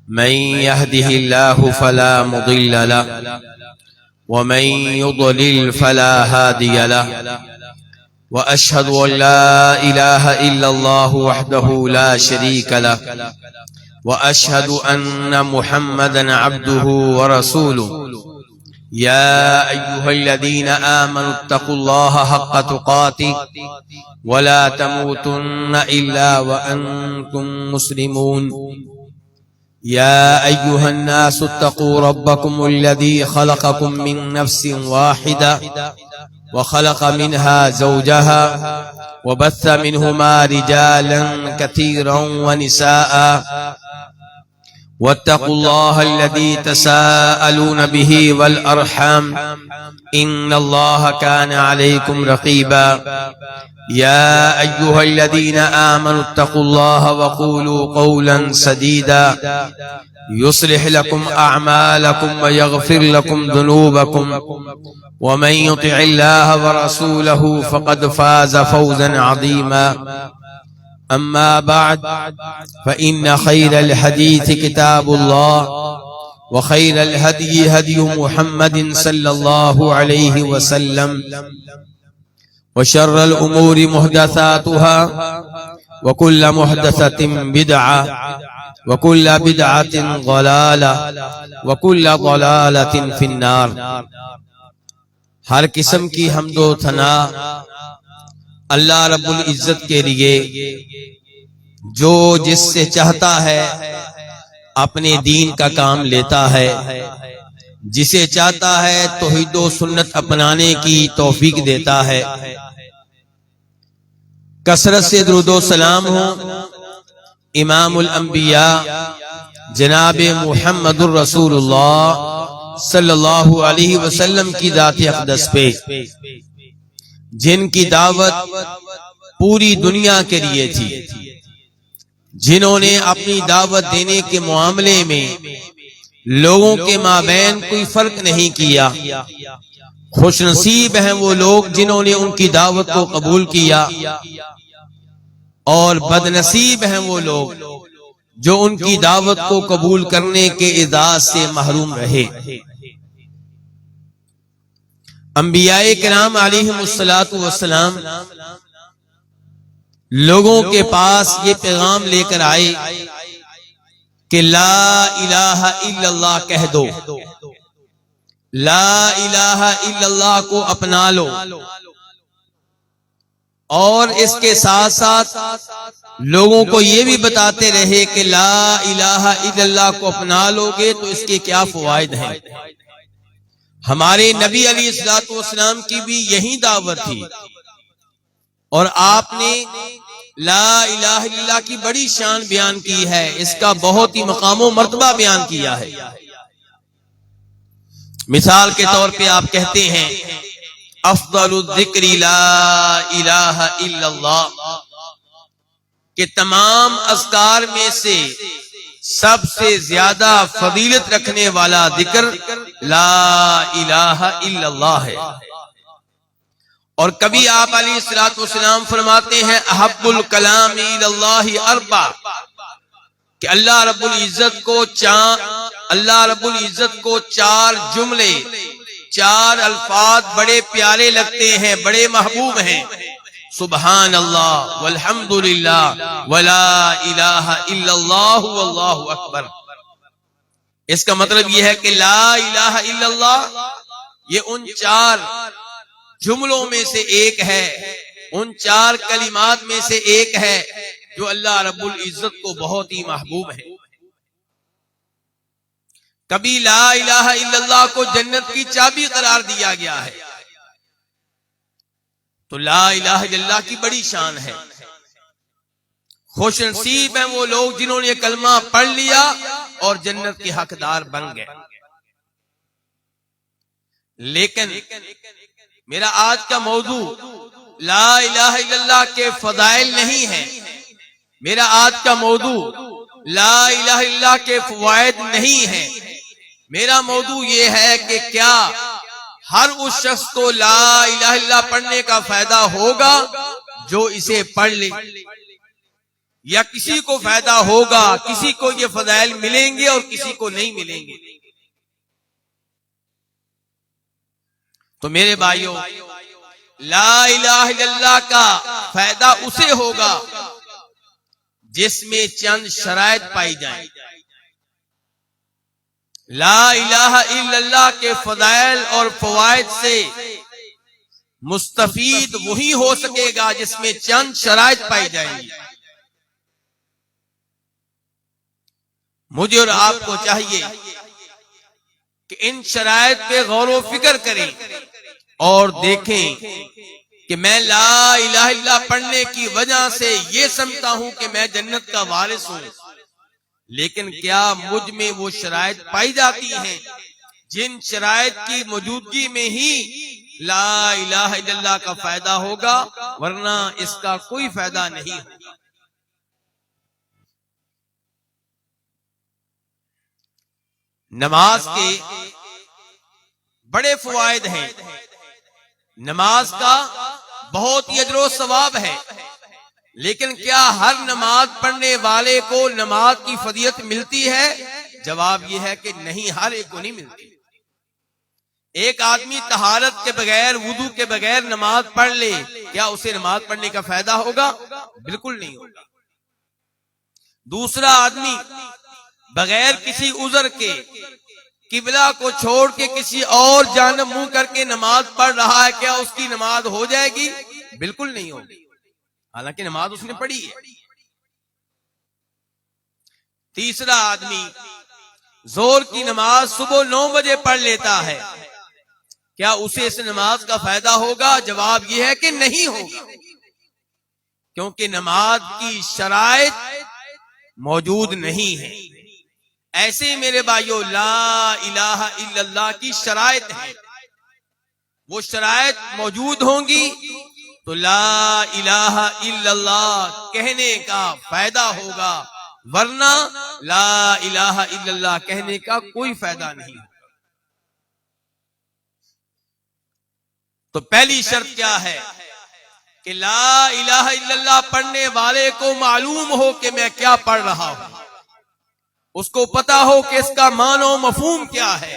من يهده الله فلا مضل له ومن يضلل فلا هادي له وأشهد أن لا إله إلا الله وحده لا شريك له وأشهد أن محمدا عبده ورسوله يا أيها الذين آمنوا اتقوا الله حق تقاته ولا تموتن إلا وأنتم مسلمون يا أيها الناس اتقوا ربكم الذي خلقكم من نفس واحدة وخلق منها زوجها وبث منهما رجالا كثيرا ونساء واتقوا الله الذي تساءلون به والأرحام إن الله كان عليكم رقيبا يا أيها الذين آمنوا اتقوا الله وقولوا قولا سديدا يصلح لكم أعمالكم ويغفر لكم ذنوبكم ومن يطع الله ورسوله فقد فاز فوزا عظيما أما بعد فإن خير الحديث كتاب الله وخير الهدي هدي محمد صلى الله عليه وسلم وشر الأمور محدثاتها وكل محدثة بدعة وكل بدعة ضلالة وكل ضلالة في النار۔ ہر قسم کی حمد و ثنا اللہ رب العزت کے لیے جو جس سے چاہتا ہے اپنے دین کا کام لیتا ہے، جسے چاہتا ہے توحید و سنت اپنانے کی توفیق دیتا ہے۔ کثرت سے درود و سلام ہو امام الانبیاء جناب محمد الرسول اللہ صلی اللہ علیہ وسلم کی ذات اقدس پہ، جن کی دعوت پوری دنیا کے لیے تھی، جنہوں نے اپنی دعوت دینے کے معاملے میں لوگوں کے مابین کوئی فرق نہیں کیا۔ خوش نصیب ہیں وہ لوگ جنہوں نے ان کی دعوت کو قبول کیا، اور بد نصیب ہیں وہ لوگ جو ان کی دعوت کو قبول کرنے کے اعزاز سے محروم رہے۔ انبیاء کرام علیہم الصلاۃ والسلام لوگوں کے پاس یہ پیغام لے کر آئے کہ لا الہ الا اللہ کہہ دو، لا الہ الا اللہ کو اپنا لو، اور اس کے ساتھ ساتھ لوگوں کو یہ بھی بتاتے رہے کہ لا الہ الا اللہ کو اپنا لو گے تو اس کے کیا فوائد ہیں۔ ہمارے نبی علیہ الصلوۃ والسلام کی بھی یہی دعوت تھی، اور آپ نے لا الہ الا اللہ کی بڑی شان بیان کی ہے، اس کا بہت ہی مقام و مرتبہ بیان کیا ہے۔ مثال کے طور پہ آپ کہتے ہیں افضل الذکر لا الہ الا اللہ، کہ تمام اذکار میں سے سب سے زیادہ فضیلت رکھنے والا ذکر لا الہ الا اللہ ہے۔ اور کبھی آپ علیہ الصلوۃ والسلام فرماتے ہیں احب الکلام الی اللہ اربع، کہ اللہ رب العزت کو چار جملے، چار الفاظ بڑے پیارے لگتے ہیں، بڑے محبوب ہیں، سبحان اللہ والحمد للہ ولا الہ الا اللہ واللہ اکبر۔ اس کا مطلب یہ ہے کہ لا الہ الا اللہ یہ ان چار جملوں میں سے ایک ہے، ان چار کلمات میں سے ایک ہے جو اللہ رب العزت کو بہت ہی محبوب ہے۔ کبھی لا الہ الا اللہ کو جنت کی چابی قرار دیا گیا ہے، تو لا الہ الا اللہ کی بڑی شان ہے۔ خوش نصیب ہیں وہ لوگ جنہوں نے کلمہ پڑھ لیا اور جنت کے حقدار بن گئے۔ لیکن میرا آج کا موضوع لا الہ الا اللہ کے فضائل نہیں ہے، میرا آج کا موضوع لا الہ الا اللہ کے فوائد نہیں ہے، میرا موضوع یہ ہے کہ کیا ہر اس شخص کو لا الہ الا اللہ پڑھنے کا فائدہ ہوگا جو اسے پڑھ لے، یا کسی کو فائدہ ہوگا، کسی کو یہ فضائل ملیں گے اور کسی کو نہیں ملیں گے۔ تو میرے بھائیوں، لا الہ الا اللہ کا فائدہ اسے ہوگا جس میں چند شرائط پائی جائیں۔ لا الہ الا اللہ کے فضائل اور فوائد سے مستفید وہی ہو سکے گا جس میں چند شرائط پائی جائیں گی۔ مجھے اور آپ کو چاہیے کہ ان شرائط پہ غور و فکر کریں اور دیکھیں کہ میں لا الہ الا اللہ پڑھنے کی وجہ سے یہ سمجھتا ہوں کہ میں جنت کا وارث ہوں، لیکن کیا مجھ میں وہ شرائط پائی جاتی ہیں جن شرائط کی موجودگی میں ہی لا الہ الا اللہ کا فائدہ ہوگا، ورنہ اس کا کوئی فائدہ نہیں ہوگا۔ نماز کے بڑے فوائد ہیں، نماز کا بہت ہی اجر و ثواب ہے، لیکن کیا ہر نماز پڑھنے والے کو نماز کی فضیلت ملتی ہے؟ جواب یہ ہے کہ نہیں، ہر ایک کو نہیں ملتی۔ ایک آدمی طہارت کے بغیر، وضو کے بغیر نماز پڑھ لے، کیا اسے نماز پڑھنے کا فائدہ ہوگا؟ بالکل نہیں ہوگا۔ دوسرا آدمی بغیر کسی عذر کے قبلہ کو چھوڑ کے کسی اور جانب منہ کر کے نماز پڑھ رہا ہے، کیا اس کی نماز ہو جائے گی؟ بالکل نہیں ہوگی، حالانکہ نماز اس نے پڑھی ہے۔ تیسرا آدمی ظہر کی نماز صبح 9 بجے پڑھ لیتا ہے، کیا اسے اس نماز کا فائدہ ہوگا؟ جواب یہ ہے کہ نہیں ہوگا، کیونکہ نماز کی شرائط موجود نہیں ہے۔ ایسے ہی میرے بھائیوں، لا الہ الا اللہ کی شرائط ہے، وہ شرائط موجود ہوں گی تو لا الہ الا اللہ کہنے کا فائدہ ہوگا، ورنہ لا الہ الا اللہ کہنے کا کوئی فائدہ نہیں ہوگا۔ تو پہلی شرط کیا ہے کہ لا الہ الا اللہ پڑھنے والے کو معلوم ہو کہ میں کیا پڑھ رہا ہوں، اس کو پتا ہو کہ اس کا معنی و مفہوم کیا ہے۔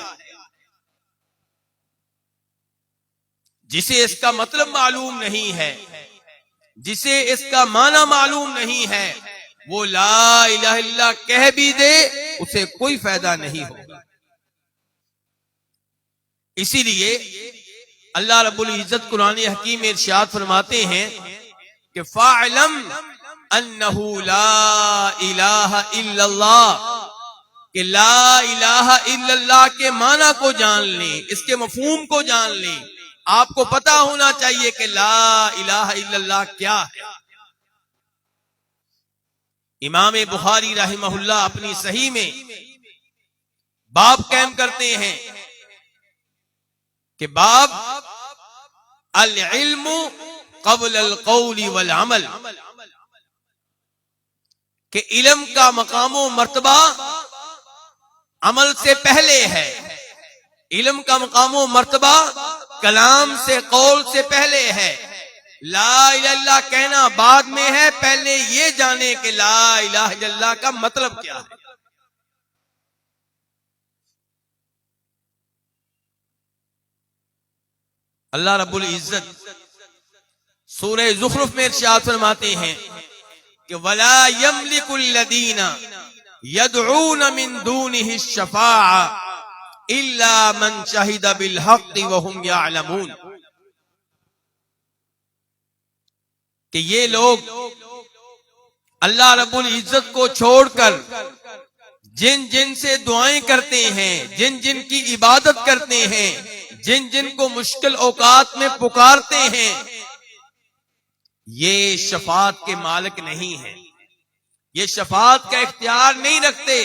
جسے اس کا مطلب معلوم نہیں ہے، جسے اس کا معنی معلوم نہیں ہے، وہ لا الہ الا اللہ کہہ بھی دے، اسے کوئی فائدہ نہیں ہوگا۔ اسی لیے اللہ رب العزت قرآن حکیم میں ارشاد فرماتے ہیں کہ فَاعْلَمْ أَنَّهُ لَا إِلَٰهَ إِلَّا اللَّهُ، کہ لا الہ الا اللہ کے معنی کو جان لیں، اس کے مفہوم کو جان لیں۔ آپ کو پتا ہونا چاہیے کہ لا الہ الا اللہ کیا ہے۔ امام بخاری رحمہ اللہ اپنی صحیح میں باب قائم کرتے ہیں کہ باب العلم قبل القول والعمل، کہ علم کا مقام و مرتبہ عمل سے پہلے ہے، علم کا مقام و مرتبہ کلام سے، قول سے پہلے ہے۔ لا الہ الا اللہ کہنا بعد میں ہے، پہلے یہ جانے کہ لا الہ الا اللہ کا مطلب کیا ہے۔ اللہ رب العزت سورہ زخرف میں ارشاد فرماتے ہیں کہ وَلَا يَمْلِكُ الَّذِينَ يَدْعُونَ مِن دُونِهِ الشَّفَاعَةَ إِلَّا مَنْ شَهِدَ بِالْحَقِّ وَهُمْ يَعْلَمُونَ، کہ یہ لوگ اللہ رب العزت کو چھوڑ کر جن جن سے دعائیں کرتے ہیں، جن جن کی عبادت کرتے ہیں، جن جن کو مشکل اوقات میں پکارتے ہیں، یہ شفاعت کے مالک نہیں ہیں، یہ شفاعت کا اختیار نہیں رکھتے۔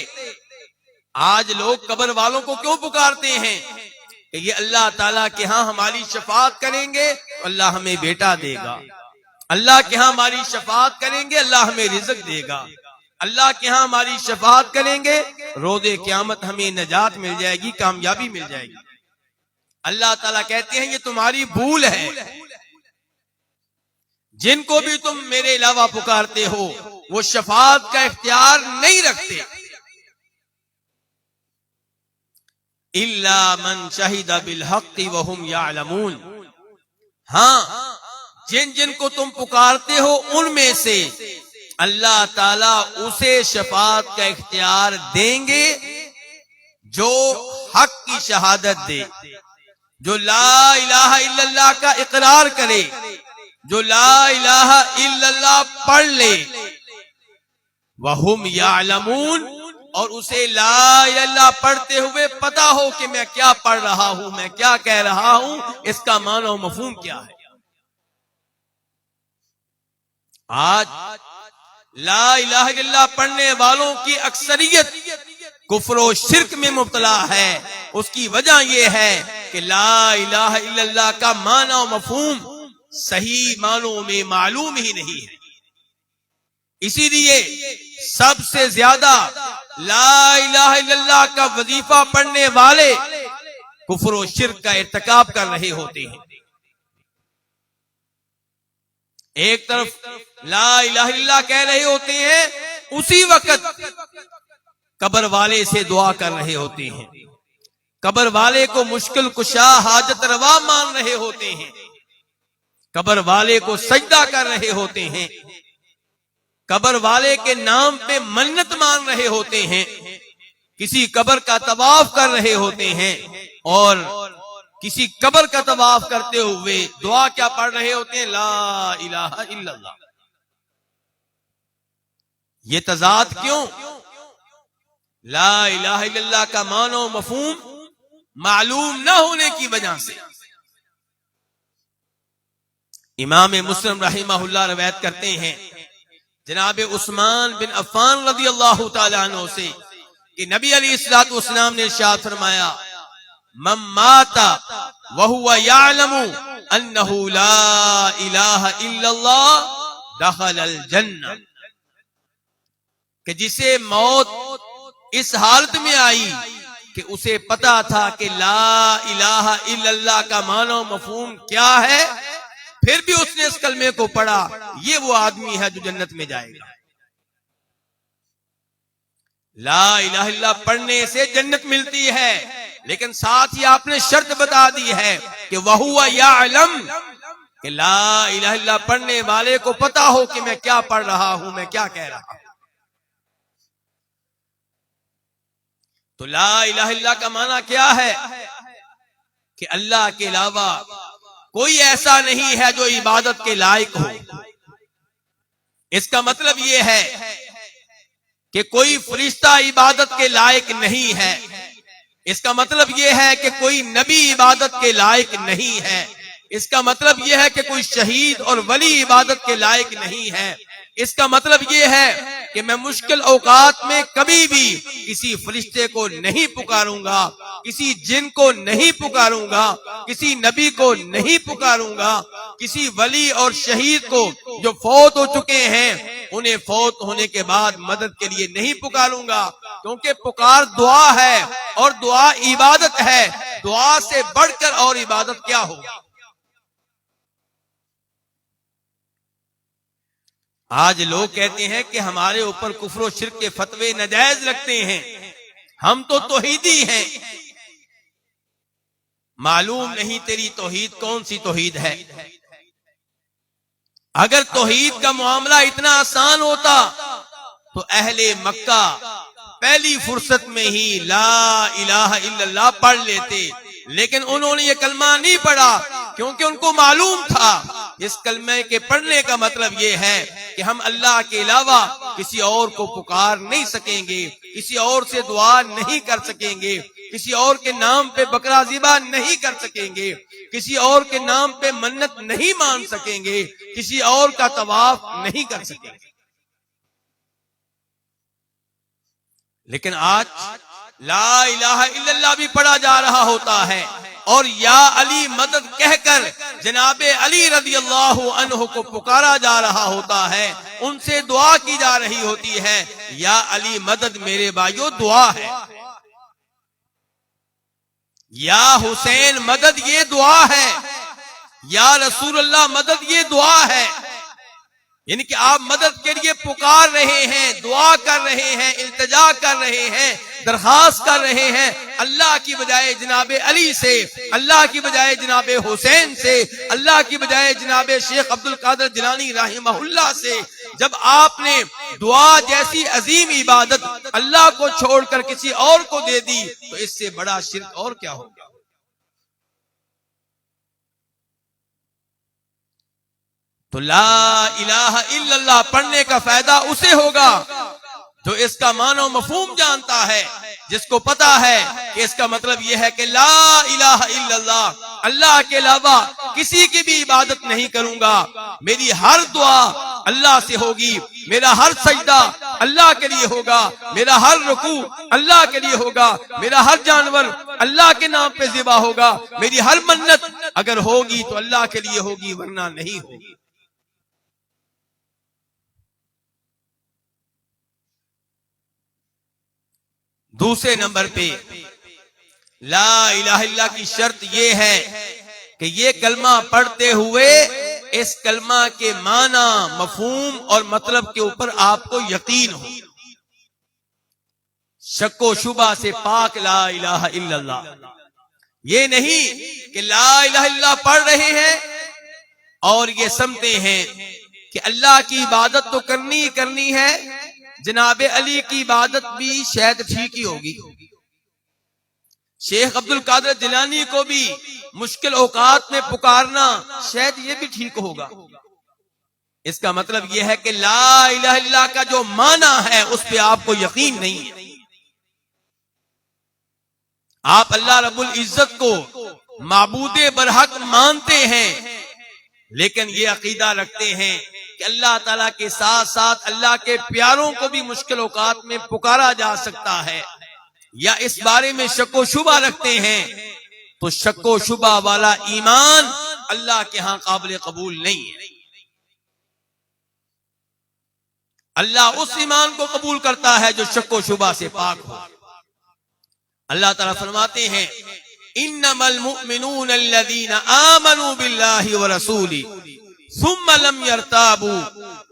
آج لوگ قبر والوں کو کیوں پکارتے ہیں کہ یہ اللہ تعالیٰ کے ہاں ہماری شفاعت کریں گے، اللہ ہمیں بیٹا دے گا، اللہ کے ہاں ہماری شفاعت کریں گے، اللہ ہمیں رزق دے گا، اللہ کے ہاں ہماری شفاعت کریں گے، روز قیامت ہمیں نجات مل جائے گی، کامیابی مل جائے گی۔ اللہ تعالیٰ کہتے ہیں یہ تمہاری بھول ہے، جن کو بھی تم میرے علاوہ پکارتے ہو وہ شفاعت کا اختیار نہیں رکھتے، الا من شہد بالحق وهم یعلمون، ہاں جن جن کو تم پکارتے ہو ان میں سے اللہ تعالیٰ اسے شفاعت کا اختیار دیں گے جو حق کی شہادت دے، جو لا الہ الا اللہ کا اقرار کرے، جو لا الہ الا اللہ پڑھ لے، وَهُمْ يَعْلَمُونَ، اور اسے لا الہ الا اللہ پڑھتے ہوئے پتا ہو کہ میں کیا پڑھ رہا ہوں، میں کیا کہہ رہا ہوں، اس کا معنی و مفہوم کیا ہے۔ آج لا الہ الا اللہ پڑھنے والوں کی اکثریت کفر و شرک میں مبتلا ہے، اس کی وجہ یہ ہے کہ لا الہ الا اللہ کا معنی و مفہوم صحیح معنوں میں معلوم ہی نہیں ہے۔ اسی لیے سب سے زیادہ لا الہ الا اللہ کا وظیفہ پڑھنے والے کفر و شرک کا ارتکاب کر رہے ہوتے ہیں۔ ایک طرف لا الہ الا اللہ کہہ رہے ہوتے ہیں، اسی وقت قبر والے سے دعا کر رہے ہوتے ہیں، قبر والے کو مشکل کشا حاجت روا مان رہے ہوتے ہیں، قبر والے کو سجدہ کر رہے ہوتے ہیں، قبر والے کے نام پہ منت مان رہے ہوتے ہیں، کسی قبر کا طواف کر رہے ہوتے ہیں، اور کسی قبر کا طواف کرتے ہوئے دعا کیا پڑھ رہے ہوتے ہیں؟ لا الہ الا اللہ۔ یہ تضاد کیوں؟ لا الہ الا اللہ کا معنی و مفہوم معلوم نہ ہونے کی وجہ سے۔ امام مسلم رحمہ اللہ روایت کرتے ہیں جناب عثمان بن عفان رضی اللہ تعالی عنہ سے کہ نبی علیہ الصلوۃ والسلام نے ارشاد فرمایا، من مات وهو يعلم انه لا الہ الا اللہ دخل الجنہ، کہ جسے موت اس حالت میں آئی کہ اسے پتا تھا کہ لا الہ الا اللہ کا معنی و مفہوم کیا ہے، پھر بھی اس نے اس کلمے کو پڑھا، یہ وہ آدمی ہے جو جنت میں جائے گا۔ لا الہ الا اللہ پڑھنے سے جنت ملتی ہے، لیکن ساتھ ہی آپ نے شرط بتا دی ہے کہ وَهُوَ يَعْلَمُ، کہ لا الہ الا اللہ پڑھنے والے کو پتا ہو کہ میں کیا پڑھ رہا ہوں، میں کیا کہہ رہا ہوں۔ تو لا الہ الا اللہ کا معنی کیا ہے؟ کہ اللہ کے علاوہ کوئی ایسا نہیں ہے جو عبادت کے لائق ہو۔ اس کا مطلب یہ ہے کہ کوئی فرشتہ عبادت کے لائق نہیں ہے، اس کا مطلب یہ ہے کہ کوئی نبی عبادت کے لائق نہیں ہے، اس کا مطلب یہ ہے کہ کوئی شہید اور ولی عبادت کے لائق نہیں ہے، اس کا مطلب یہ ہے کہ میں مشکل اوقات میں کبھی بھی کسی فرشتے کو نہیں پکاروں گا، کسی جن کو نہیں پکاروں گا، کسی نبی کو نہیں پکاروں گا، کسی ولی اور شہید کو جو فوت ہو چکے ہیں انہیں فوت ہونے کے بعد مدد کے لیے نہیں پکاروں گا، کیونکہ پکار دعا ہے اور دعا عبادت ہے، دعا سے بڑھ کر اور عبادت کیا ہوگا۔ آج لوگ کہتے ہیں کہ ہمارے اوپر کفر و شرک کے فتوے ناجائز لگتے ہیں، ہم تو توحیدی ہیں۔ معلوم نہیں تیری توحید کون سی توحید ہے۔ اگر توحید کا معاملہ اتنا آسان ہوتا تو اہل مکہ پہلی فرصت میں ہی لا الہ الا اللہ پڑھ لیتے، لیکن انہوں نے یہ کلمہ نہیں پڑھا کیونکہ ان کو معلوم تھا اس کلمے کے پڑھنے کا مطلب یہ ہے کہ ہم اللہ کے علاوہ کسی اور کو پکار نہیں سکیں گے، کسی اور سے دعا نہیں کر سکیں گے، کسی اور کے نام پہ بکرا ذبح نہیں کر سکیں گے، کسی اور کے نام پہ منت نہیں مان سکیں گے، کسی اور کا طواف نہیں کر سکیں گے۔ لیکن آج لا الہ الا اللہ بھی پڑھا جا رہا ہوتا ہے اور یا علی مدد کہہ کر جناب علی رضی اللہ عنہ کو پکارا جا رہا ہوتا ہے، ان سے دعا کی جا رہی ہوتی ہے۔ یا علی مدد میرے بھائیو دعا ہے، یا حسین مدد یہ دعا ہے، یا رسول اللہ مدد یہ دعا ہے۔ یعنی کہ آپ مدد کے لیے پکار رہے ہیں، دعا کر رہے ہیں، التجا کر رہے ہیں، درخواست کر رہے ہیں اللہ کی بجائے جناب علی سے، اللہ کی بجائے جناب حسین سے، اللہ کی بجائے جناب شیخ عبد القادر جیلانی رحمہ اللہ سے۔ جب آپ نے دعا جیسی عظیم عبادت اللہ کو چھوڑ کر کسی اور کو دے دی تو اس سے بڑا شرک اور کیا ہوگا؟ تو لا الہ الا اللہ پڑھنے کا فائدہ اسے ہوگا جو اس کا معنی و مفہوم جانتا ہے، جس کو پتا ہے کہ اس کا مطلب یہ ہے کہ لا الہ الا اللہ، اللہ کے علاوہ کسی کی بھی عبادت نہیں کروں گا، میری ہر دعا اللہ سے ہوگی، میرا ہر سجدہ اللہ کے لیے ہوگا، میرا ہر رکوع اللہ کے لیے ہوگا، میرا ہر جانور اللہ کے نام پہ ذبح ہوگا، میری ہر منت اگر ہوگی تو اللہ کے لیے ہوگی ورنہ نہیں ہوگی۔ دوسرے نمبر پہ لا الہ الا اللہ کی شرط یہ ہے کہ یہ کلمہ پڑھتے ہوئے اس کلمہ کے معنی، مفہوم اور مطلب کے اوپر آپ کو یقین ہو، شک و شبہ سے پاک لا الہ الا اللہ۔ یہ نہیں کہ لا الہ الا اللہ پڑھ رہے ہیں اور یہ سمجھتے ہیں کہ اللہ کی عبادت تو کرنی ہی کرنی ہے، جناب علی کی عبادت بھی شاید ٹھیک ہی ہوگی، شیخ عبد القادر جیلانی کو بھی مشکل اوقات میں پکارنا شاید یہ بھی ٹھیک ہوگا۔ اس کا مطلب یہ ہے کہ لا الہ الا اللہ کا جو معنی ہے اس پہ آپ کو یقین نہیں ہے۔ آپ اللہ رب العزت کو معبود برحق مانتے ہیں لیکن یہ عقیدہ رکھتے ہیں کہ اللہ تعالیٰ کے ساتھ ساتھ اللہ کے پیاروں کو بھی مشکل اوقات میں پکارا جا سکتا ہے، یا اس بارے میں شک و شبہ رکھتے ہیں، تو شک و شبہ والا ایمان اللہ کے ہاں قابل قبول نہیں ہے۔ اللہ اس ایمان کو قبول کرتا ہے جو شک و شبہ سے پاک ہو۔ اللہ تعالیٰ فرماتے ہیں انما المؤمنون الذين آمنوا بالله ورسوله ثم لم يرتابوا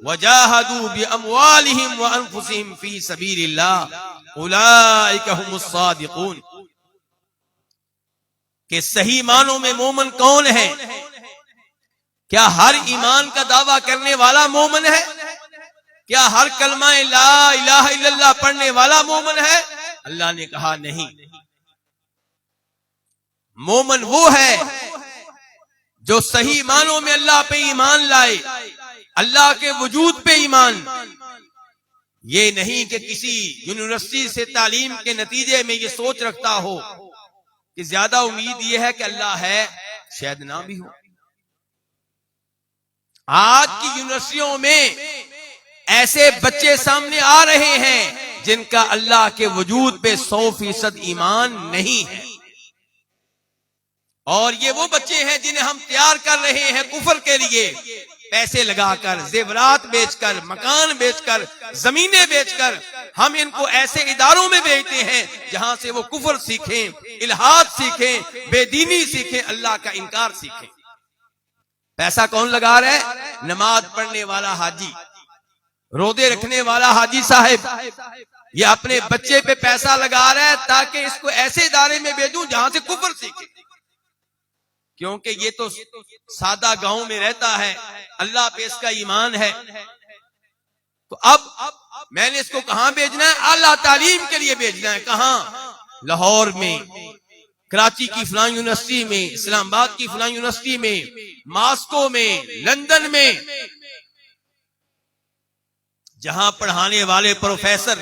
وجاهدوا باموالهم وانفسهم في سبيل الله اولئك هم الصادقون۔ کہ صحیح معنوں میں مومن کون ہے؟ کیا ہر ایمان کا دعویٰ کرنے والا مومن ہے؟ کیا ہر کلمہ لا الہ الا اللہ پڑھنے والا مومن ہے؟ اللہ نے کہا نہیں۔ مومن وہ ہے جو صحیح معنوں میں اللہ پہ ایمان لائے، اللہ کے وجود پہ ایمان، یہ نہیں کہ کسی یونیورسٹی سے تعلیم کے نتیجے میں یہ سوچ رکھتا ہو کہ زیادہ امید یہ ہے کہ اللہ ہے، شاید نہ بھی ہو۔ آج کی یونیورسٹیوں میں ایسے بچے سامنے آ رہے ہیں جن کا اللہ کے وجود پہ 100% ایمان نہیں ہے، اور یہ وہ بچے ہیں جنہیں ہم تیار کر رہے ہیں کفر کے لیے، پیسے لگا کر، زیورات بیچ کر، مکان بیچ کر، زمینیں بیچ کر ہم ان کو ایسے اداروں میں بھیجتے ہیں جہاں سے وہ کفر سیکھیں، الحاد سیکھیں، بے دینی سیکھیں، اللہ کا انکار سیکھیں۔ پیسہ کون لگا رہا ہے؟ نماز پڑھنے والا حاجی، روزے رکھنے والا حاجی صاحب، یہ اپنے بچے پہ پیسہ لگا رہا ہے تاکہ اس کو ایسے ادارے میں بھیجوں جہاں سے کفر سیکھے، کیونکہ یہ تو سادہ گاؤں میں رہتا ہے، اللہ پہ اس کا ایمان ہے۔ تو اب میں نے اس کو کہاں بھیجنا ہے؟ اعلیٰ تعلیم کے لیے بھیجنا ہے۔ کہاں؟ لاہور میں، کراچی کی فلاں یونیورسٹی میں، اسلام آباد کی فلاں یونیورسٹی میں، ماسکو میں، لندن میں، جہاں پڑھانے والے پروفیسر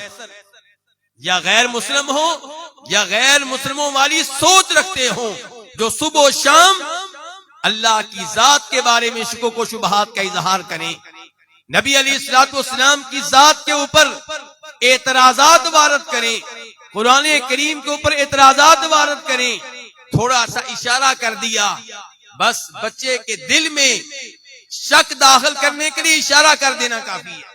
یا غیر مسلم ہوں یا غیر مسلموں والی سوچ رکھتے ہوں، جو صبح و شام اللہ کی ذات کے بارے میں شکوک و شبہات کا اظہار کریں، نبی علیہ الصلوۃ والسلام کی ذات کے اوپر اعتراضات وارد کریں، قرآن کریم کے اوپر اعتراضات وارد کریں، تھوڑا سا اشارہ کر دیا، بس بچے کے دل میں شک داخل کرنے کے لیے اشارہ کر دینا کافی ہے۔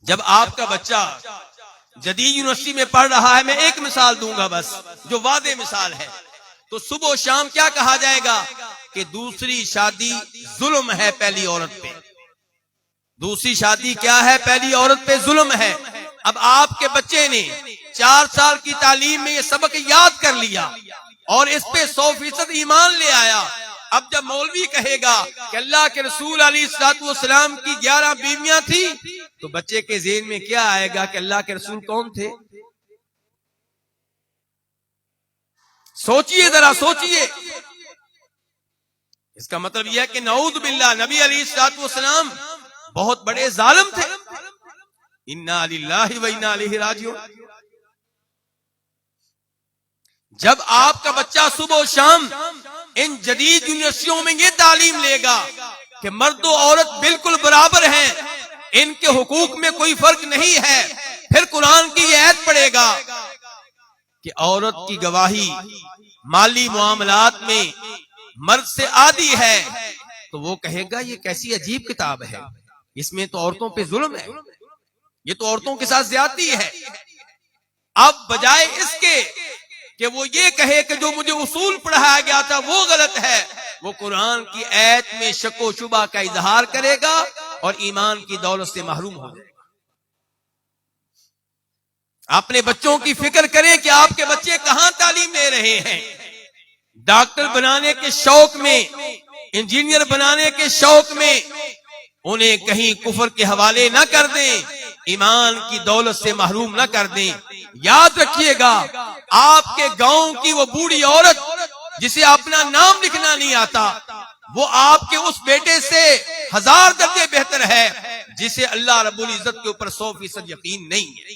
جب آپ کا بچہ جدید یونیورسٹی میں پڑھ رہا ہے، میں ایک مثال دوں گا بس جو واضح مثال ہے، تو صبح و شام کیا کہا جائے گا کہ دوسری شادی ظلم ہے پہلی عورت پہ. دوسری شادی کیا ہے؟ پہلی عورت پہ ظلم ہے. اب آپ کے بچے نے 4 سال کی تعلیم میں یہ سبق یاد کر لیا اور اس پہ 100% ایمان لے آیا. اب جب مولوی کہے گا کہ اللہ کے رسول علیہ الصلوۃ والسلام کی 11 بیویاں تھی تو بچے کے ذہن میں کیا آئے گا کہ اللہ کے رسول کون تھے؟ سوچئے ذرا، سوچئے. اس کا مطلب یہ ہے کہ نعوذ باللہ نبی علیہ الصلوۃ والسلام بہت بڑے ظالم تھے. انا للہ و انا الیہ راجعون. جب آپ کا بچہ صبح و شام ان جدید یونیورسٹیوں میں یہ تعلیم لے گا کہ مرد و عورت بالکل برابر ہیں، ان کے حقوق میں کوئی فرق نہیں ہے، پھر قرآن کی یہ آیت پڑھے گا کہ عورت کی گواہی مالی معاملات میں مرد سے عادی ہے، تو وہ کہے گا یہ کیسی عجیب کتاب ہے، اس میں تو عورتوں پہ ظلم ہے، یہ تو عورتوں کے ساتھ زیادتی ہے. اب بجائے اس کے کہ وہ یہ کہے کہ جو مجھے اصول پڑھایا گیا تھا وہ غلط ہے، وہ قرآن کی آیت میں شک و شبہ کا اظہار کرے گا اور ایمان کی دولت سے محروم ہو جائے گا. اپنے بچوں کی فکر کریں کہ آپ کے بچے کہاں تعلیم لے رہے ہیں. ڈاکٹر بنانے کے شوق میں، انجینئر بنانے کے شوق میں انہیں کہیں کفر کے حوالے نہ کر دیں، ایمان کی دولت سے محروم نہ کر دیں. یاد رکھیے گا آپ کے گاؤں کی وہ بوڑھی عورت جسے اپنا نام لکھنا نہیں آتا، وہ آپ کے اس بیٹے سے 1000 درجے بہتر ہے جسے اللہ رب العزت کے اوپر 100% یقین نہیں ہے.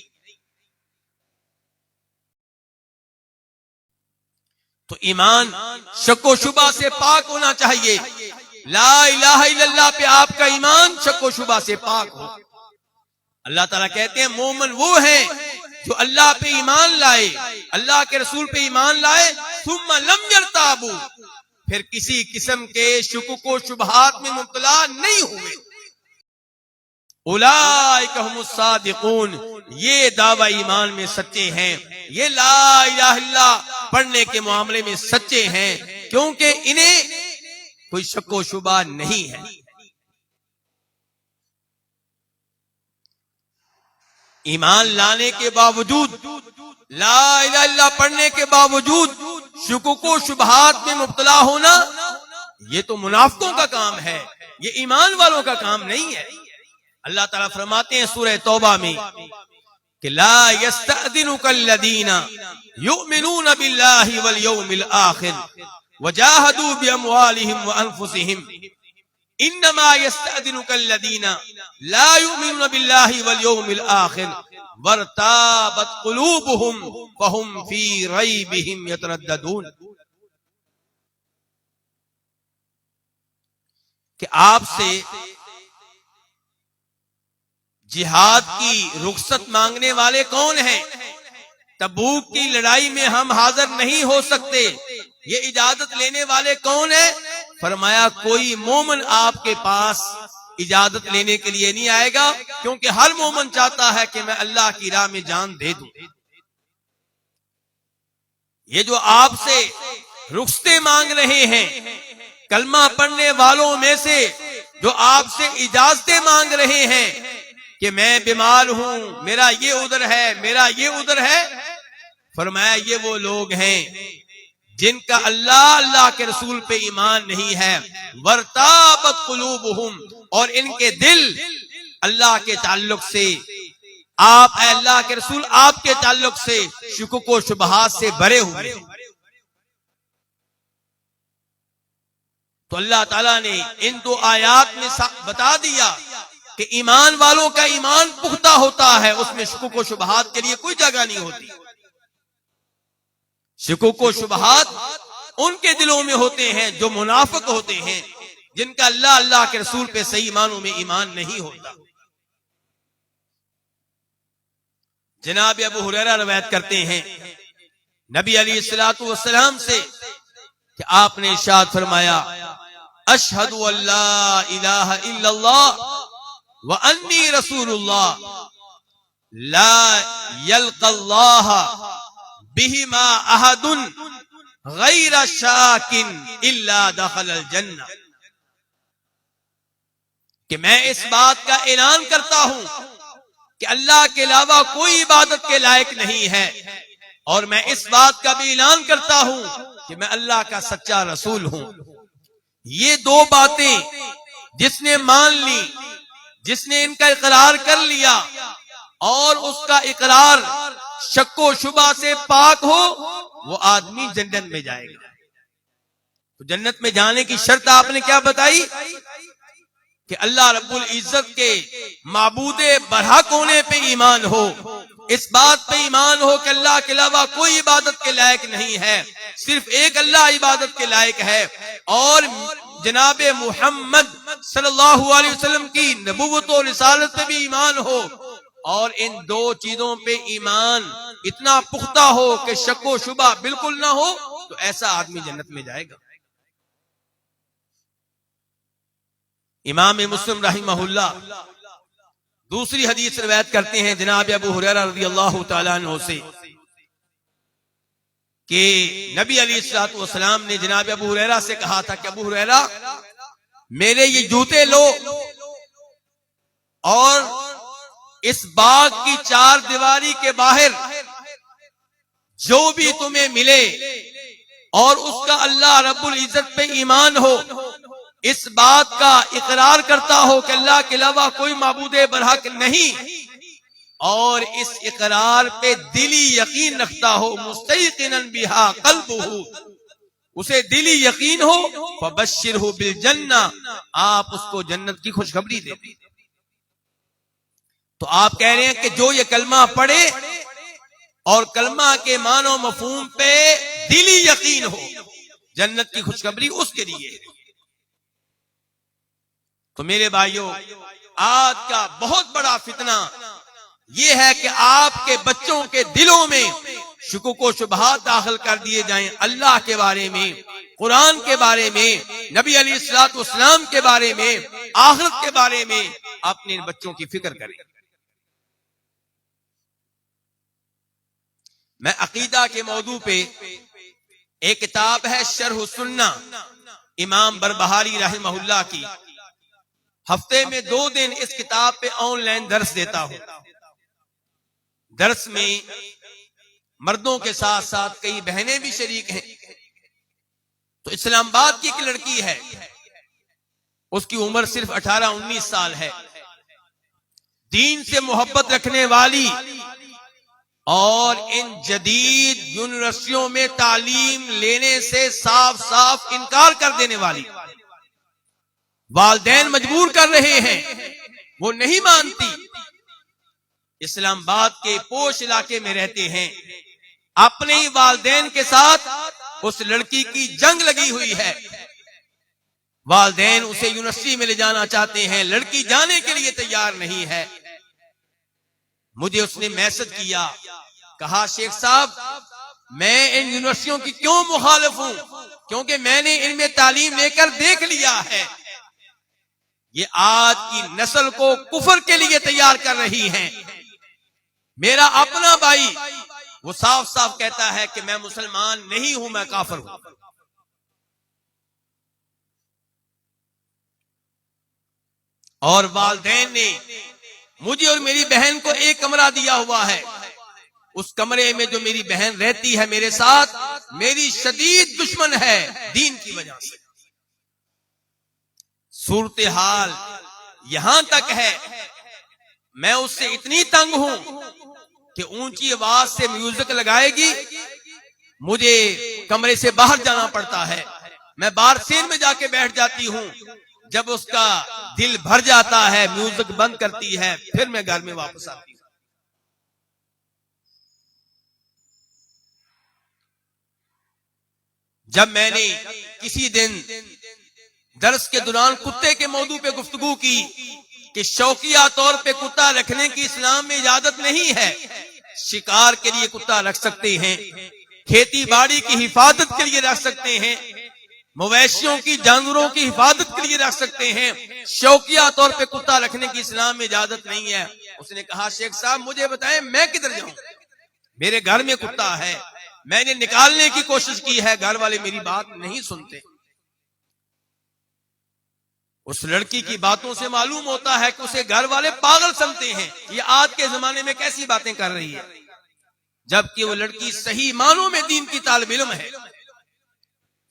تو ایمان شک و شبہ سے پاک ہونا چاہیے. لا الہ الا اللہ پہ آپ کا ایمان شک و شبہ سے پاک ہو. اللہ تعالیٰ کہتے ہیں مومن وہ ہیں جو اللہ پہ ایمان لائے، اللہ کے رسول پہ ایمان لائے، ثم لم یرتابوا، پھر کسی قسم کے شکوک و شبہات میں مبتلا نہیں ہوئے. اولئک هم الصادقون، یہ دعوی ایمان میں سچے ہیں، یہ لا الہ الا اللہ پڑھنے کے معاملے میں سچے ہیں، کیونکہ انہیں کوئی شک و شبہ نہیں ہے. ایمان لانے کے باوجود، لا الہ الا اللہ پڑھنے کے باوجود شکوک و شبہات میں مبتلا ہونا، یہ تو منافقوں کا کام ہے، یہ ایمان والوں کا کام نہیں ہے. اللہ تعالیٰ فرماتے ہیں سورہ توبہ میں کہ لا یستأذنک الذین یؤمنون باللہ والیوم الآخر وجاہدوا باموالہم وانفسہم انما یستأذنک الذین لا یؤمنون باللہ والیوم الآخر وارتابت قلوبہم فہم فی ریبہم یترددون. کہ آپ سے جہاد کی رخصت مانگنے والے کون ہیں؟ تبوک کی لڑائی میں ہم حاضر نہیں ہو سکتے، یہ اجازت لینے والے کون ہیں؟ فرمایا کوئی مومن آپ کے پاس اجازت لینے کے لیے نہیں آئے گا، کیونکہ ہر مومن چاہتا ہے کہ میں اللہ کی راہ میں جان دے دوں. یہ جو آپ سے رخصتیں مانگ رہے ہیں، کلمہ پڑھنے والوں میں سے جو آپ سے اجازتیں مانگ رہے ہیں کہ میں بیمار ہوں، میرا یہ عذر ہے، میرا یہ عذر ہے، فرمایا یہ وہ لوگ ہیں جن کا اللہ کے رسول پہ ایمان نہیں ہے. ورتابت قلوبہم، اور ان کے دل اللہ کے تعلق سے، آپ اے اللہ کے رسول آپ کے تعلق سے شکوک و شبہات سے بھرے ہوئے. تو اللہ تعالیٰ نے ان 2 آیات میں بتا دیا کہ ایمان والوں کا ایمان پختہ ہوتا ہے، اس میں شکوک و شبہات کے لیے کوئی جگہ نہیں ہوتی. شکوک و شبہات ان کے دلوں میں ہوتے ہیں جو منافق ہوتے ہیں، جن کا اللہ کے رسول پہ صحیح معنوں میں ایمان نہیں ہوتا. جناب ابو ہریرہ روایت کرتے ہیں نبی علیہ الصلوۃ والسلام سے کہ آپ نے ارشاد فرمایا اشہد ان لا الہ الا اللہ وانی رسول اللہ لا یلقى اللہ بہما احد غیر شاکن الا دخل الجنہ، کہ میں اس بات کا اعلان کرتا ہوں کہ اللہ کے علاوہ کوئی عبادت کے لائق نہیں ہے، اور میں اس بات کا بھی اعلان کرتا ہوں کہ میں اللہ کا سچا رسول ہوں۔ یہ دو باتیں جس نے مان لی، جس نے ان کا اقرار کر لیا اور اس کا اقرار شک و شبہ سے پاک ہو، وہ آدمی جنت میں جائے گا۔ تو جنت میں جانے کی شرط آپ نے کیا بتائی؟ کہ اللہ رب العزت کے معبود برحق ہونے پہ ایمان ہو، اس بات پہ ایمان ہو کہ اللہ کے علاوہ کوئی عبادت کے لائق نہیں ہے، صرف ایک اللہ عبادت کے لائق ہے، اور جناب محمد صلی اللہ علیہ وسلم کی نبوت و رسالت پہ بھی ایمان ہو، اور ان دو چیزوں پہ ایمان اتنا پختہ ہو کہ شک و شبہ بالکل نہ ہو، تو ایسا آدمی جنت میں جائے گا۔ امام مسلم رحمہ اللہ دوسری حدیث روایت کرتے ہیں جناب ابو ہریرہ رضی اللہ تعالیٰ عنہ سے کہ نبی علیہ الصلوۃ والسلام نے جناب ابو ہریرہ سے کہا تھا کہ ابو ہریرہ میرے یہ جوتے لو اور اس باغ کی چار دیواری کے باہر جو بھی تمہیں ملے اور اس کا اللہ رب العزت پہ ایمان ہو، اس بات کا اقرار کرتا ہو کہ اللہ کے علاوہ کوئی معبود برحق نہیں، اور اس اقرار پہ دلی یقین رکھتا ہو، مستیقنا بہا قلبہ، اسے دلی یقین ہو، فبشرہ بالجنہ، آپ اس کو جنت کی خوشخبری دیں۔ تو آپ کہہ رہے ہیں کہ جو یہ کلمہ پڑھے اور کلمہ کے معنی و مفہوم پہ دلی یقین ہو، جنت کی خوشخبری اس کے لیے ہے۔ تو میرے بھائیوں، آج کا بہت بڑا فتنہ یہ ہے کہ آپ کے بچوں کے دلوں میں شکوک و شبہات داخل کر دیے جائیں، اللہ کے بارے میں، قرآن کے بارے میں، نبی علیہ الصلوۃ والسلام کے بارے میں، آخرت کے بارے میں اپنے بچوں کی فکر کریں۔ میں عقیدہ کے موضوع پہ ایک کتاب ہے شرح السنہ امام بربہاری رحمہ اللہ کی، ہفتے میں 2 دن اس کتاب پہ آن لائن درس دیتا ہوں۔ درس میں مردوں کے ساتھ ساتھ کئی بہنیں بھی شریک ہیں۔ تو اسلام آباد کی ایک لڑکی ہے، اس کی عمر صرف 18-19 سال ہے، دین سے محبت رکھنے والی اور ان جدید یونیورسٹیوں میں تعلیم لینے سے صاف صاف انکار کر دینے والی، والدین مجبور کر رہے ہیں، وہ نہیں مانتی، اسلام آباد کے پوش علاقے میں رہتے ہیں، اپنے ہی والدین کے ساتھ اس لڑکی کی جنگ لگی ہوئی ہے، والدین اسے یونیورسٹی میں لے جانا چاہتے ہیں، لڑکی جانے کے لیے تیار نہیں ہے۔ مجھے اس نے میسج کیا، کہا شیخ صاحب میں ان یونیورسٹیوں کی کیوں مخالف ہوں، کیونکہ میں نے ان میں تعلیم لے کر دیکھ لیا ہے، یہ آج کی نسل کو کفر کے لیے تیار کر رہی ہیں۔ میرا اپنا بھائی وہ صاف صاف کہتا ہے کہ میں مسلمان نہیں ہوں، میں کافر ہوں۔ اور والدین نے مجھے اور میری بہن کو ایک کمرہ دیا ہوا ہے، اس کمرے میں جو میری بہن رہتی ہے میرے ساتھ، میری شدید دشمن ہے دین کی وجہ سے۔ صورتحال یہاں تک ہے میں اس سے اتنی تنگ ہوں کہ اونچی آواز سے میوزک لگائے گی، مجھے کمرے سے باہر جانا پڑتا ہے، میں بار سین میں جا کے بیٹھ جاتی ہوں، جب اس کا دل بھر جاتا ہے میوزک بند کرتی ہے، پھر میں گھر میں واپس آتی ہوں۔ جب میں نے کسی دن درس کے دوران کتے کے موضوع پہ گفتگو کی کہ شوقیہ طور پہ کتا رکھنے کی اسلام میں اجازت نہیں ہے، شکار کے لیے کتا رکھ سکتے ہیں، کھیتی باڑی کی حفاظت کے لیے رکھ سکتے ہیں، مویشیوں کی جانوروں کی حفاظت کے لیے رکھ سکتے ہیں، شوقیہ طور پہ کتا رکھنے کی اسلام میں اجازت نہیں ہے۔ اس نے کہا شیخ صاحب مجھے بتائیں میں کدھر جاؤں، میرے گھر میں کتا ہے، میں نے نکالنے کی کوشش کی ہے، گھر والے میری بات نہیں سنتے۔ اس لڑکی کی باتوں سے معلوم ہوتا ہے کہ اسے گھر والے پاگل سمجھتے ہیں، یہ آج کے زمانے میں کیسی باتیں کر رہی ہے، جبکہ وہ لڑکی صحیح معنوں میں دین کی طالب علم ہے۔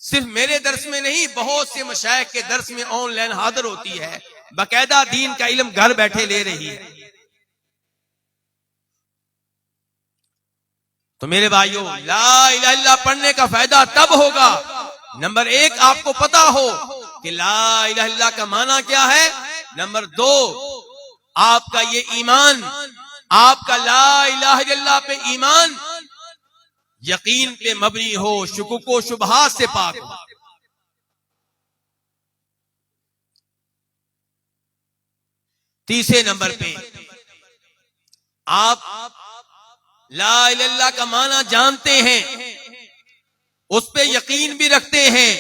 صرف میرے درس میں نہیں، بہت سے مشائخ کے درس میں آن لائن حاضر ہوتی ہے، باقاعدہ دین کا علم گھر بیٹھے لے رہی ہے۔ تو میرے بھائیوں، لا الہ الا اللہ پڑھنے کا فائدہ تب ہوگا، نمبر ایک آپ کو پتا ہو کہ لا الہ الا اللہ کا معنی کیا ہے، نمبر دو آپ کا یہ ایمان، آپ کا لا الہ الا اللہ پہ ایمان یقین پہ مبنی ہو، شکوک و شبہات سے پاک ہو۔ تیسرے نمبر پہ آپ لا الہ الا اللہ کا معنی جانتے ہیں، اس پہ یقین بھی رکھتے ہیں،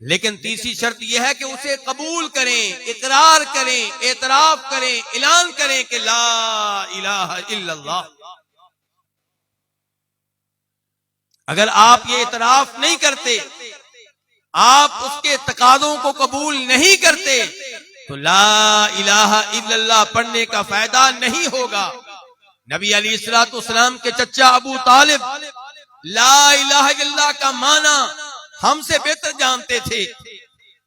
لیکن تیسری شرط یہ ہے کہ اسے قبول کریں، اقرار کریں، اعتراف کریں، اعلان کریں کہ لا الہ الا اللہ۔ اگر آپ یہ اعتراف نہیں کرتے، آپ اس کے تقاضوں کو قبول نہیں کرتے، تو لا الہ الا اللہ پڑھنے کا فائدہ نہیں ہوگا۔ نبی علیہ الصلوۃ والسلام کے چچا ابو طالب لا الہ الا اللہ کا معنی ہم سے بہتر جانتے تھے،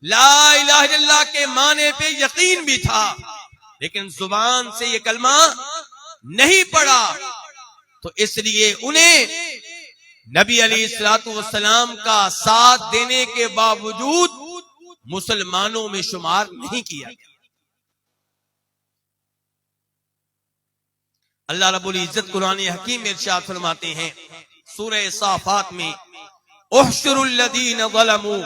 لا الہ الا اللہ کے معنی پہ یقین بھی تھا، لیکن زبان سے یہ کلمہ نہیں پڑھا، تو اس لیے انہیں نبی علیہ الصلوۃ والسلام کا ساتھ دینے کے باوجود مسلمانوں میں شمار نہیں کیا گیا۔ اللہ رب العزت قرآن حکیم میں ارشاد فرماتے ہیں سورہ صافات میں، احشر الذین ظلموا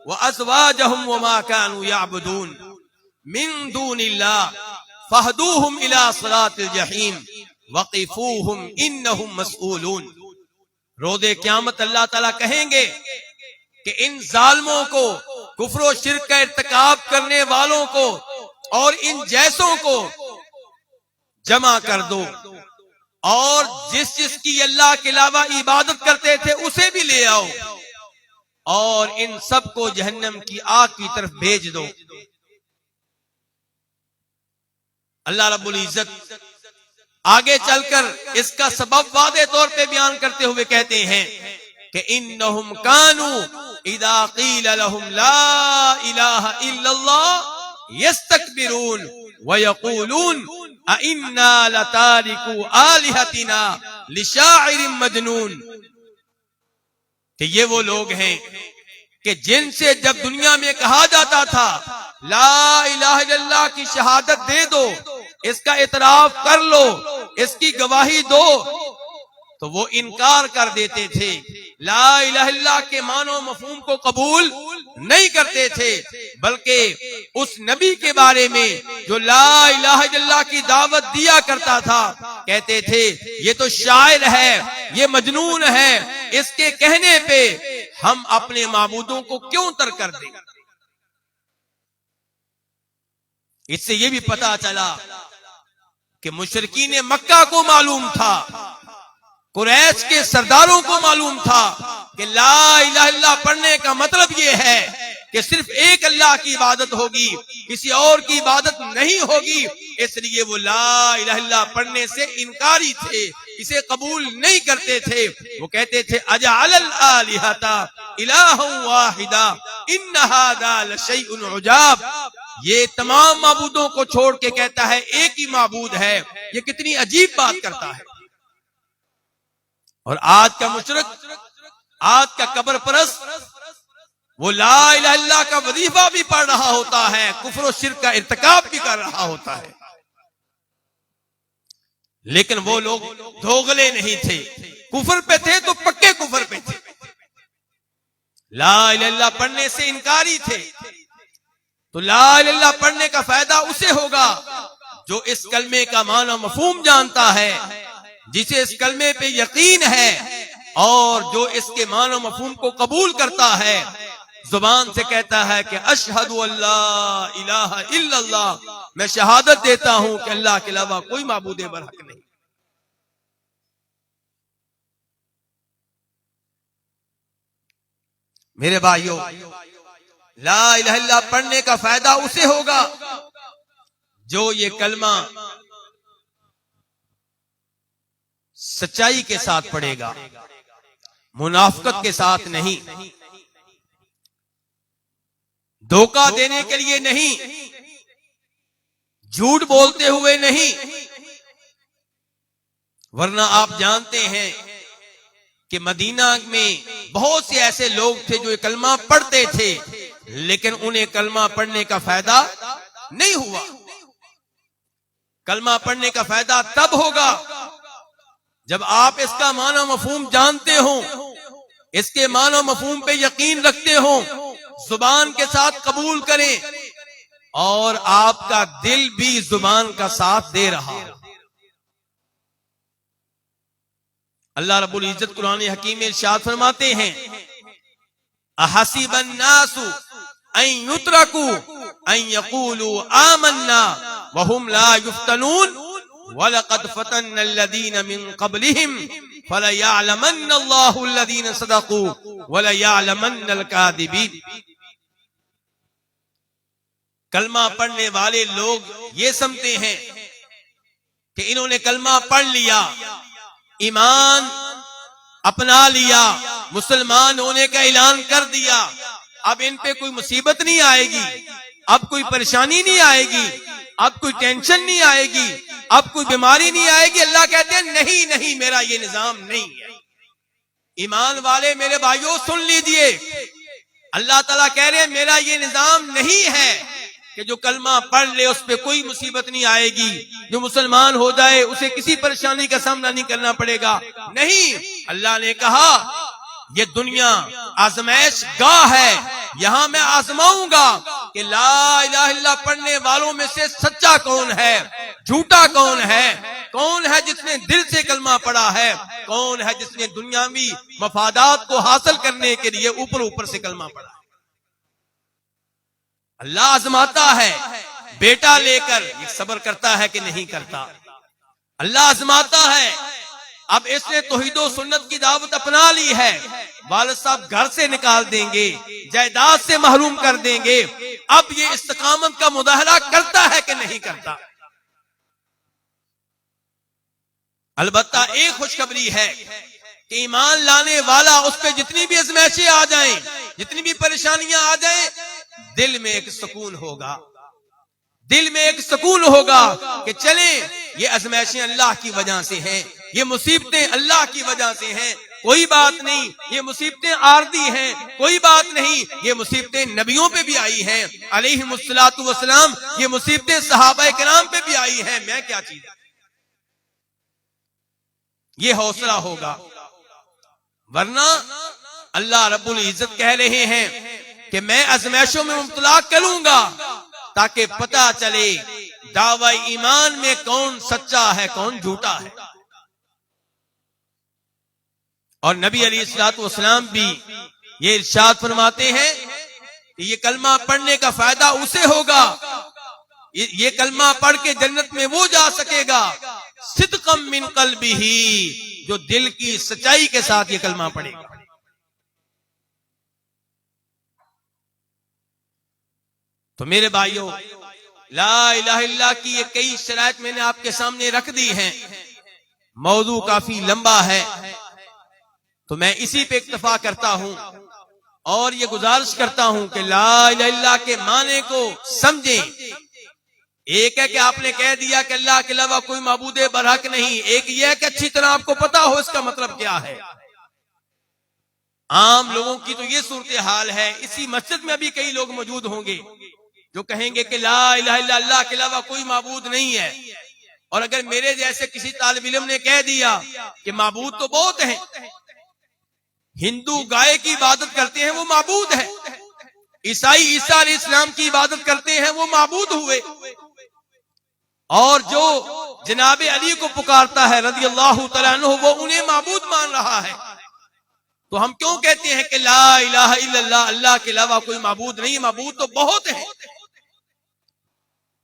وازواجهم وما كانوا يعبدون من دون الله فاهدوهم الى صراط الجحیم وقفوهم انهم مسئولون۔ روز قیامت اللہ تعالیٰ کہیں گے کہ ان ظالموں کو، کفر و شرک کا ارتکاب کرنے والوں کو اور ان جیسوں کو جمع کر دو، اور جس جس کی اللہ کے علاوہ عبادت کرتے تھے اسے بھی لے آؤ، اور ان سب کو جہنم کی آگ کی طرف بھیج دو۔ اللہ رب العزت آگے چل کر اس کا سبب واضح طور پہ بیان کرتے ہوئے کہتے ہیں کہ انہم کانوا اذا قیل لهم لا الہ الا اللہ یستکبرون ویقولون اِنَّا لَتَارِكُوا آلِهَتِنَا لِشَاعِرٍ مَجْنُونٍ، کہ یہ وہ لوگ ہیں کہ جن سے جب دنیا میں کہا جاتا تھا لا الہ الا اللہ کی شہادت دے دو، اس کا اعتراف کر لو، اس کی گواہی دو، تو وہ انکار کر دیتے تھے، لا الہ الا اللہ کے معنی و مفہوم کو قبول نہیں کرتے تھے، بلکہ اس نبی کے بارے میں جو لا الہ الا اللہ کی دعوت دیا کرتا تھا کہتے تھے یہ تو شاعر ہے، یہ مجنون ہے، اس کے کہنے پہ ہم اپنے معبودوں کو کیوں ترک کر دیں۔ اس سے یہ بھی پتا چلا کہ مشرکین مکہ کو معلوم تھا، قریش کے سرداروں کو معلوم تھا کہ لا الہ الا اللہ پڑھنے کا مطلب یہ ہے کہ صرف ایک اللہ کی عبادت ہوگی، کسی اور کی عبادت نہیں ہوگی، اس لیے وہ لا الہ الا اللہ پڑھنے سے انکاری تھے، اسے قبول نہیں کرتے تھے۔ وہ کہتے تھے اجعل الآلہۃ الہا واحدا ان ھذا لشیء عجاب، یہ تمام معبودوں کو چھوڑ کے کہتا ہے ایک ہی معبود ہے، یہ کتنی عجیب بات کرتا ہے۔ اور آج کا مشرک، آج کا قبر پرست، وہ لا الہ الا اللہ کا وظیفہ بھی پڑھ رہا ہوتا ہے، کفر و شرک کا ارتکاب بھی کر رہا ہوتا ہے، لیکن وہ لوگ دوغلے نہیں تھے، کفر پہ تھے تو پکے کفر پہ تھے، لا الہ الا اللہ پڑھنے سے انکاری تھے۔ تو لا الہ الا اللہ پڑھنے کا فائدہ اسے ہوگا جو اس کلمے کا معنی و مفہوم جانتا ہے، جسے اس کلمے پہ یقین ہے، اور جو اس کے معنی و مفہوم کو قبول کرتا ہے، زبان سے کہتا ہے کہ اشہد ان لا الہ الا اللہ، میں شہادت دیتا ہوں کہ اللہ کے علاوہ کوئی معبود برحق نہیں۔ میرے بھائیوں، لا الہ الا اللہ پڑھنے کا فائدہ اسے ہوگا جو یہ کلمہ سچائی کے ساتھ پڑھے گا، منافقت کے ساتھ نہیں، دھوکہ دینے کے لیے نہیں، جھوٹ بولتے ہوئے نہیں۔ ورنہ آپ جانتے ہیں کہ مدینہ میں بہت سے ایسے لوگ تھے جو یہ کلمہ پڑھتے تھے، لیکن انہیں کلمہ پڑھنے کا فائدہ نہیں ہوا۔ کلمہ پڑھنے کا فائدہ تب ہوگا جب آپ اس کا معنی مفہوم جانتے ہوں، اس کے معنی مفہوم پہ یقین رکھتے ہوں، زبان کے ساتھ قبول کریں، اور آپ کا دل بھی زبان کا ساتھ دے رہا ہو۔ اللہ رب العزت قرآن حکیم میں ارشاد فرماتے ہیں، احسب الناس ان یترکوا ان یقولوا آمنا وهم لا یفتنون وَلَقَدْ فَتَنَّ الَّذِينَ مِن قَبْلِهِمْ فَلَيَعْلَمَنَّ اللَّهُ الَّذِينَ صَدَقُوا وَلَيَعْلَمَنَّ الْكَاذِبِينَ۔ کلمہ پڑھنے والے لوگ یہ سمجھتے ہیں کہ انہوں نے کلمہ پڑھ لیا، ایمان اپنا لیا، مسلمان ہونے کا اعلان کر دیا، اب ان پہ کوئی مصیبت نہیں آئے گی، اب کوئی پریشانی نہیں آئے گی، اب کوئی ٹینشن نہیں آئے گی، اب کوئی بیماری نہیں آئے گی۔ اللہ کہتے ہیں نہیں نہیں، میرا یہ نظام نہیں ہے۔ ایمان والے میرے بھائیوں سن لیجئے، اللہ تعالیٰ کہہ رہے ہیں میرا یہ نظام نہیں ہے کہ جو کلمہ پڑھ لے اس پہ کوئی مصیبت نہیں آئے گی، جو مسلمان ہو جائے اسے کسی پریشانی کا سامنا نہیں کرنا پڑے گا۔ نہیں، اللہ نے کہا یہ دنیا آزمائش گاہ ہے، یہاں میں آزماؤں گا کہ لا الہ الا اللہ پڑھنے والوں میں سے سچا کون ہے، جھوٹا کون ہے، کون ہے جس نے دل سے کلمہ پڑھا ہے، کون ہے جس نے دنیاوی مفادات کو حاصل کرنے کے لیے اوپر اوپر سے کلمہ پڑھا۔ اللہ آزماتا ہے، بیٹا لے کر یہ صبر کرتا ہے کہ نہیں کرتا، اللہ آزماتا ہے۔ اب اس نے توحید و سنت کی دعوت اپنا لی ہے، والد صاحب گھر سے نکال دیں گے، جائیداد سے محروم کر دیں گے، اب یہ استقامت کا مظاہرہ کرتا ہے کہ نہیں کرتا؟ البتہ ایک خوشخبری ہے کہ ایمان لانے والا اس پہ جتنی بھی ازمائشیں آ جائیں، جتنی بھی پریشانیاں آ جائیں، دل میں ایک سکون ہوگا، دل میں ایک سکون ہوگا کہ چلیں یہ ازمائشیں اللہ کی وجہ سے ہیں، یہ مصیبتیں اللہ کی وجہ سے ہیں، کوئی بات نہیں، یہ مصیبتیں عارضی ہیں، کوئی بات نہیں، یہ مصیبتیں نبیوں پہ بھی آئی ہیں علیہم الصلوۃ والسلام، یہ مصیبتیں صحابہ کرام پہ بھی آئی ہیں، میں کیا چیز، یہ حوصلہ ہوگا۔ ورنہ اللہ رب العزت کہہ رہے ہیں کہ میں ازمائشوں میں مبتلا کروں گا تاکہ پتہ چلے دعوی ایمان میں کون سچا ہے کون جھوٹا ہے۔ اور نبی علیہ الصلوۃ والسلام بھی یہ ارشاد فرماتے ہیں کہ یہ کلمہ پڑھنے کا فائدہ اسے ہوگا، یہ کلمہ پڑھ کے جنت میں وہ جا سکے گا صدقا من قلبہ، جو دل کی سچائی کے ساتھ یہ کلمہ پڑھے گا۔ تو میرے بھائیوں، لا الہ الا اللہ کی یہ کئی شرائط میں نے آپ کے سامنے رکھ دی ہیں، موضوع کافی لمبا ہے تو میں اسی پہ اکتفا کرتا ہوں اور یہ گزارش کرتا ہوں کہ لا الہ الا اللہ کے معنی کو سمجھیں۔ ایک ہے کہ آپ نے کہہ دیا کہ اللہ کے علاوہ کوئی معبود برحق نہیں، ایک یہ ہے کہ اچھی طرح آپ کو پتا ہو اس کا مطلب کیا ہے۔ عام لوگوں کی تو یہ صورتحال ہے، اسی مسجد میں ابھی کئی لوگ موجود ہوں گے جو کہیں گے کہ لا الہ الا اللہ کے علاوہ کوئی معبود نہیں ہے، اور اگر میرے جیسے کسی طالب علم نے کہہ دیا کہ معبود تو بہت ہیں، ہندو گائے کی عبادت کرتے ہیں وہ معبود ہے، عیسائی عیسیٰ علیہ السلام کی عبادت کرتے ہیں وہ معبود ہوئے، اور جو جناب علی کو پکارتا ہے رضی اللہ تعالیٰ عنہ وہ انہیں معبود مان رہا ہے، تو ہم کیوں کہتے ہیں کہ لا الہ الا اللہ، اللہ کے علاوہ کوئی معبود نہیں، معبود تو بہت ہیں؟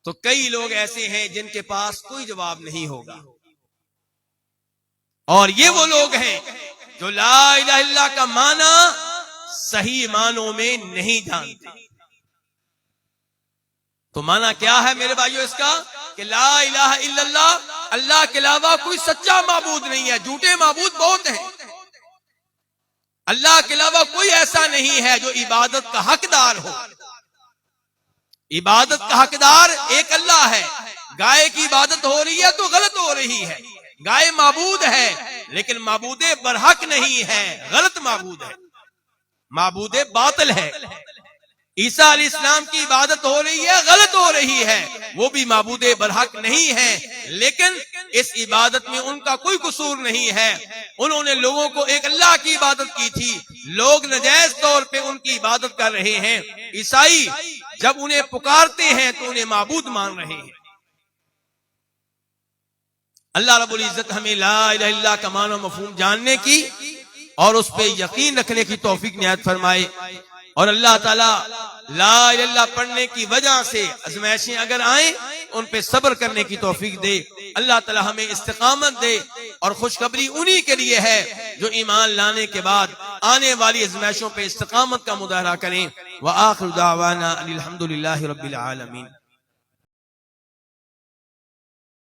تو کئی لوگ ایسے ہیں جن کے پاس کوئی جواب نہیں ہوگا، اور یہ وہ لوگ ہیں جو لا الہ الا اللہ کا معنی صحیح معنوں میں نہیں جانتے۔ تو معنی کیا ہے میرے بھائیو اس کا؟ کہ لا الہ الا اللہ، اللہ کے علاوہ کوئی سچا معبود نہیں ہے، جھوٹے معبود بہت ہیں۔ اللہ کے علاوہ کوئی ایسا نہیں ہے جو عبادت کا حقدار ہو۔ عبادت کا حقدار ایک اللہ ہے۔ گائے کی عبادت ہو رہی ہے تو غلط ہو رہی ہے۔ گائے معبود ہے لیکن معبود برحق نہیں ہے، غلط معبود ہے، معبود باطل ہے۔ عیسیٰ علیہ السلام کی عبادت ہو رہی ہے، غلط ہو رہی ہے، وہ بھی معبود برحق نہیں ہے، لیکن اس عبادت میں ان کا کوئی قصور نہیں ہے۔ انہوں نے لوگوں کو ایک اللہ کی عبادت کی تھی، لوگ ناجائز طور پہ ان کی عبادت کر رہے ہیں۔ عیسائی جب انہیں پکارتے ہیں تو انہیں معبود مان رہے ہیں۔ اللہ رب العزت ہمیں لا الہ الا اللہ کا معنی و مفہوم جاننے کی اور اس پہ یقین رکھنے کی توفیق عنایت فرمائے، اور اللہ تعالیٰ لا الہ الا اللہ پڑھنے کی وجہ سے آزمائشیں اگر آئیں ان پہ صبر کرنے کی توفیق دے۔ اللہ تعالیٰ ہمیں استقامت دے، اور خوشخبری انہی کے لیے ہے جو ایمان لانے کے بعد آنے والی آزمائشوں پہ استقامت کا مظاہرہ کریں۔ وآخر دعوانا الحمدللہ رب العالمین۔